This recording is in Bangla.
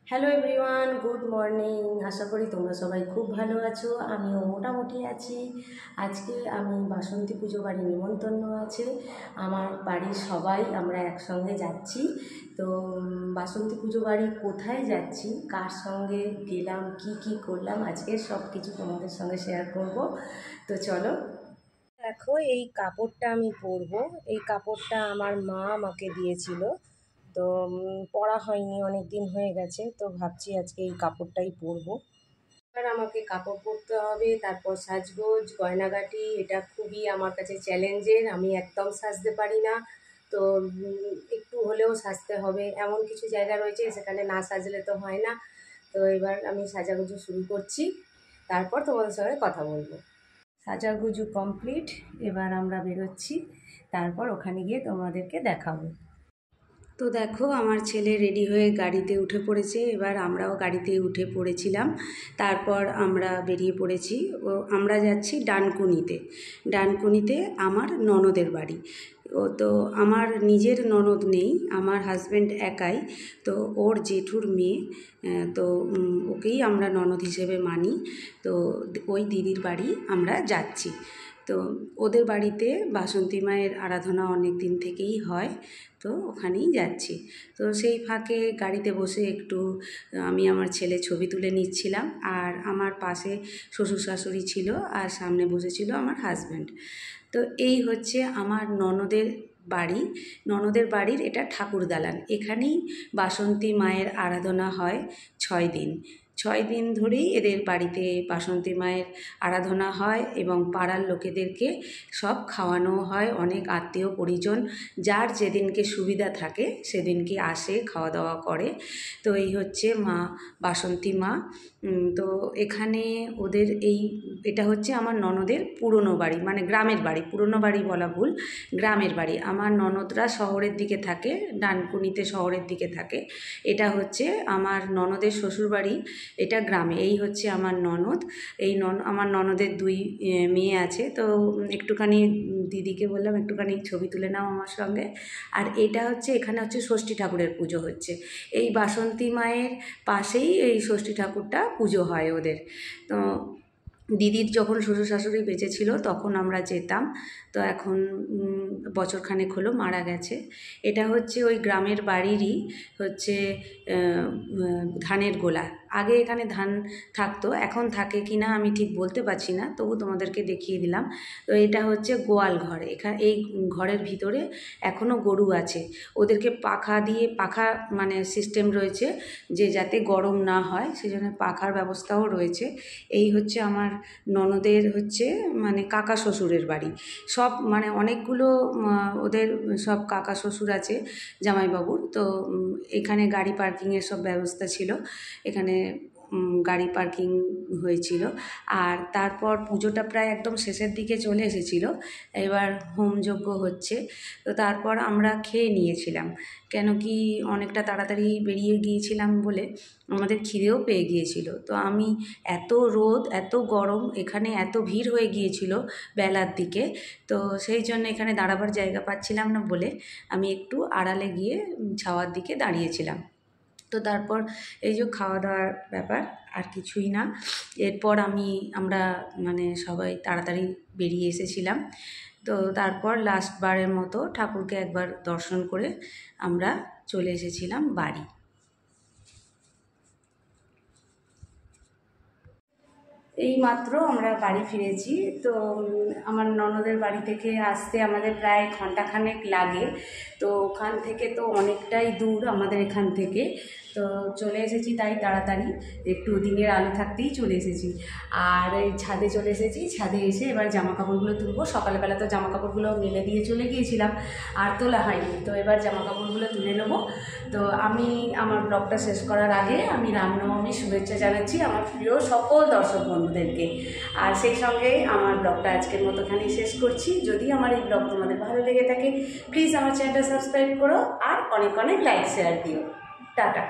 Hello everyone, good morning. আশা করি তোমরা সবাই খুব ভালো আছো, আমিও মোটামুটি আছি। আজকে আমি বাসন্তী পুজো বাড়ি নিমন্ত্রণ আছে, আমার বাড়ির সবাই আমরা একসঙ্গে যাচ্ছি। তো বাসন্তী পুজো বাড়ি কোথায় যাচ্ছি, কার সঙ্গে গেলাম, কি করলাম, আজকে সব কিছু তোমাদের সঙ্গে শেয়ার করব। তো চলো। দেখো, এই কাপড়টা আমি পরবো। এই কাপড়টা আমার মা আমাকে দিয়েছিল, তো পরা হয়নি, অনেক দিন হয়ে গেছে, তো ভাবছি আজকে এই কাপড়টাই পরবো। এবার আমাকে কাপড় পরতে হবে, তারপর সাজগোজ গয়নাগাটি, এটা খুবই আমার কাছে চ্যালেঞ্জের। আমি একদম সাজতে পারি না, তো একটু হলেও সাজতে হবে। এমন কিছু জায়গা রয়েছে সেখানে না সাজলে তো হয় না। তো এবার আমি সাজাগুজু শুরু করছি, তারপর তোমাদের সঙ্গে কথা বলবো। সাজাগুজু কমপ্লিট, এবার আমরা বেরোচ্ছি, তারপর ওখানে গিয়ে তোমাদেরকে দেখাবো। তো দেখো, আমার ছেলে রেডি হয়ে গাড়িতে উঠে পড়েছে, এবার আমরাও গাড়িতে উঠে পড়েছিলাম। তারপর আমরা বেরিয়ে পড়েছি। আমরা যাচ্ছি ডানকুনিতে। ডানকুনিতে আমার ননদের বাড়ি। তো আমার নিজের ননদ নেই, আমার হাজব্যান্ড একাই, তো ওর জেঠুর মেয়ে, তো ওকেই আমরা ননদ হিসেবে মানি। তো ওই দিদির বাড়ি আমরা যাচ্ছি। তো ওদের বাড়িতে বাসন্তী মায়ের আরাধনা অনেক দিন থেকেই হয়, তো ওখানেই যাচ্ছি। তো সেই ফাঁকে গাড়িতে বসে একটু আমি আমার ছেলে ছবি তুলে নিচ্ছিলাম, আর আমার পাশে শ্বশুর শাশুড়ি ছিল, আর সামনে বসেছিল আমার হাজব্যান্ড। তো এই হচ্ছে আমার ননদের বাড়ি। ননদের বাড়ির এটা ঠাকুর দালান। এখানেই বাসন্তী মায়ের আরাধনা হয় 6 দিন। 6 দিন ধরেই এদের বাড়িতে বাসন্তী মায়ের আরাধনা হয়, এবং পাড়ার লোকেদেরকে সব খাওয়ানো হয়। অনেক আত্মীয় পরিজন যার যেদিনকে সুবিধা থাকে সেদিনকে আসে, খাওয়া দাওয়া করে। তো এই হচ্ছে মা বাসন্তী মা। তো এখানে ওদের এটা হচ্ছে আমার ননদের পুরনো বাড়ি, মানে গ্রামের বাড়ি। পুরনো বাড়ি বলা ভুল, গ্রামের বাড়ি। আমার ননদরা শহরের দিকে থাকে, ডানকুনিতে শহরের দিকে থাকে। এটা হচ্ছে আমার ননদের শ্বশুরবাড়ি, এটা গ্রামে। এই হচ্ছে আমার ননদ। আমার ননদের 2 মেয়ে আছে। তো একটুখানি দিদিকে বললাম একটুখানি ছবি তুলে নাও আমার সঙ্গে। আর এটা হচ্ছে, এখানে হচ্ছে ষষ্ঠী ঠাকুরের পুজো হচ্ছে। এই বাসন্তী মায়ের পাশেই এই ষষ্ঠী ঠাকুরটা পুজো হয় ওদের। তো দিদির যখন শ্বশুর শাশুড়ি বেঁচে ছিল তখন আমরা যেতাম। তো এখন বছরখানেক হলো মারা গেছে। এটা হচ্ছে ওই গ্রামের বাড়িরই হচ্ছে ধানের গোলা। আগে এখানে ধান থাকতো, এখন থাকে কি না আমি ঠিক বলতে পারছি না, তবু তোমাদেরকে দেখিয়ে দিলাম। তো এটা হচ্ছে গোয়াল ঘর। এই ঘরের ভিতরে এখনও গরু আছে। ওদেরকে পাখা মানে সিস্টেম রয়েছে, যে যাতে গরম না হয় সেজন্য পাখার ব্যবস্থাও রয়েছে। এই হচ্ছে আমার ননদের হচ্ছে মানে কাকা শ্বশুরের বাড়ি। সব মানে অনেকগুলো ওদের সব কাকা শ্বশুর আছে জামাইবাবুর। তো এখানে গাড়ি পার্কিংয়ের সব ব্যবস্থা ছিল, এখানে গাড়ি পার্কিং হয়েছিল। আর তারপর পুজোটা প্রায় একদম শেষের দিকে চলে এসেছিল, এবার হোমযজ্ঞ হচ্ছে। তো তারপর আমরা খেয়ে নিয়েছিলাম, কেন কি অনেকটা তাড়াতাড়ি বেরিয়ে গিয়েছিলাম বলে আমাদের খিদেও পেয়ে গিয়েছিল। তো আমি এত রোদ এত গরম, এখানে এত ভিড় হয়ে গিয়েছিল বেলার দিকে, তো সেই জন্য এখানে দাঁড়াবার জায়গা পাচ্ছিলাম না বলে আমি একটু আড়ালে গিয়ে ছাওয়ার দিকে দাঁড়িয়েছিলাম। তো তারপর এই যে খাওয়া দাওয়ার ব্যাপার, আর কিছুই না। এরপর আমরা মানে সবাই তাড়াতাড়ি বেরিয়ে এসেছিলাম। তো তারপর লাস্টবারের মতো ঠাকুরকে একবার দর্শন করে আমরা চলে এসেছিলাম বাড়ি। এই মাত্র আমরা বাড়ি ফিরেছি। তো আমার ননদের বাড়ি থেকে আসতে আমাদের প্রায় ঘন্টাখানেক লাগে। তো ওখান থেকে তো অনেকটাই দূর আমাদের এখান থেকে, তো চলে এসেছি তাই তাড়াতাড়ি, একটু দিনের আলো থাকতেই চলে এসেছি। আর এই ছাদে চলে এসেছি, ছাদে এসে এবার জামা কাপড়গুলো তুলবো। সকালবেলা তো জামা কাপড়গুলো মেলে দিয়ে চলে গিয়েছিলাম, আর তোলা হয়নি, তো এবার জামা কাপড়গুলো তুলে নেবো। তো আমি আমার ব্লগটা শেষ করার আগে আমি রামনবমীর শুভেচ্ছা জানাচ্ছি আমার প্রিয় সকল দর্শক বন্ধুদেরকে। আর সেই সঙ্গে আমার ব্লগটা আজকের মতো এখানেই শেষ করছি। যদি আমার এই ব্লগ তোমাদের ভালো লেগে থাকে প্লিজ আমার চ্যানেলটা সাবস্ক্রাইব করো, আর অনেক অনেক লাইক শেয়ার দিও। টাটা।